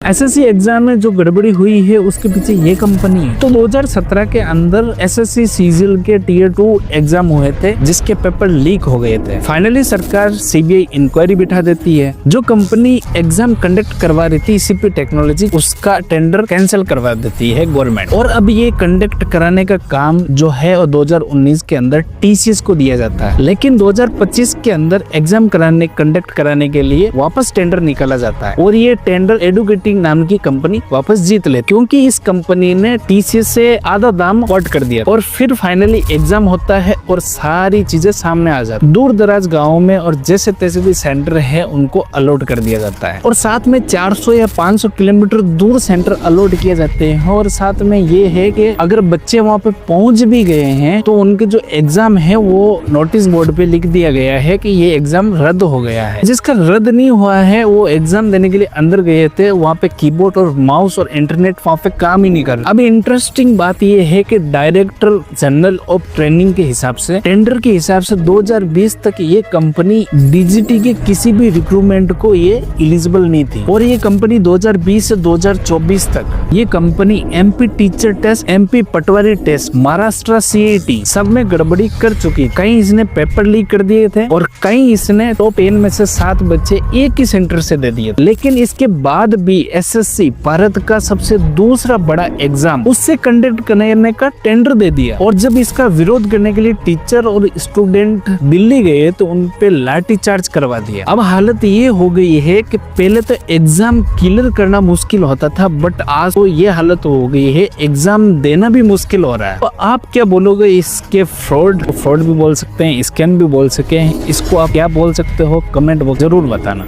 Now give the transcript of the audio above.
SSC exam में जो गड़बड़ी हुई है उसके पीछे ये कंपनी है। तो 2017 के अंदर एसएससी सीजीएल के टीयर 2 एग्जाम हुए थे जिसके पेपर लीक हो गए थे। फाइनली सरकार सीबीआई इंक्वायरी बिठा देती है। जो कंपनी एग्जाम कंडक्ट करवा रही थी सीपी टेक्नोलॉजी, उसका टेंडर कैंसिल करवा देती है गवर्नमेंट। और अब ये कंडक्ट कराने का काम जो है 2019 के अंदर टीसीएस को दिया जाता है, लेकिन 2025 के अंदर एग्जाम कंडक्ट कराने के लिए वापस टेंडर निकाला जाता है और ये टेंडर एडुकेटिंग नाम की कंपनी वापस जीत ले, क्योंकि इस कंपनी ने टीसीएस से आधा दाम कट कर दिया। और फिर फाइनली एग्जाम होता है और सारी चीजें सामने आ जाती। दूर दराज गाँव में और जैसे तैसे भी सेंटर है उनको अलॉट कर दिया जाता है और साथ में 400 या 500 किलोमीटर दूर सेंटर अलॉट किए जाते हैं। और साथ में ये है कि अगर बच्चे वहाँ पे पहुंच भी गए हैं तो उनके जो एग्जाम है वो नोटिस बोर्ड पे लिख दिया गया है कि ये एग्जाम रद्द हो गया है। जिसका रद्द नहीं हुआ है वो एग्जाम देने के लिए अंदर गए थे, वहाँ पे कीबोर्ड और माउस और इंटरनेट वहाँ पे काम ही नहीं कर रहा। अब इंटरेस्टिंग बात ये है कि डायरेक्टर जनरल ऑफ ट्रेनिंग के हिसाब से, टेंडर के हिसाब से 2020 तक ये कंपनी डीजीटी के किसी भी रिक्रूटमेंट को ये एलिजिबल नहीं थी। और ये कंपनी 2020 से 2024 तक ये company MP teacher test, MP Patwari test, Maharashtra CET सब में गड़बड़ी कर चुकी। कहीं इसने पेपर लीक कर दिए थे और कहीं इसने टॉप 10 में से 7 बच्चे एक ही सेंटर से दे दिए। लेकिन इसके बाद भी एसएससी भारत का सबसे दूसरा बड़ा एग्जाम उससे कंडक्ट करने का टेंडर दे दिया। और जब इसका विरोध करने के लिए टीचर और स्टूडेंट दिल्ली गए तो उन पे लाठी चार्ज करवा दिया। अब हालत ये हो गई है कि पहले तो एग्जाम क्लियर करना मुश्किल होता था, बट आज तो ये हालत हो गई है एग्जाम देना भी मुश्किल हो रहा है। तो आप क्या बोलोगे इसके? फ्रॉड भी बोल सकते हैं, स्कैम भी बोल सकते हैं, इसको आप क्या बोल सकते हो? कमेंट बॉक्स जरूर बताना।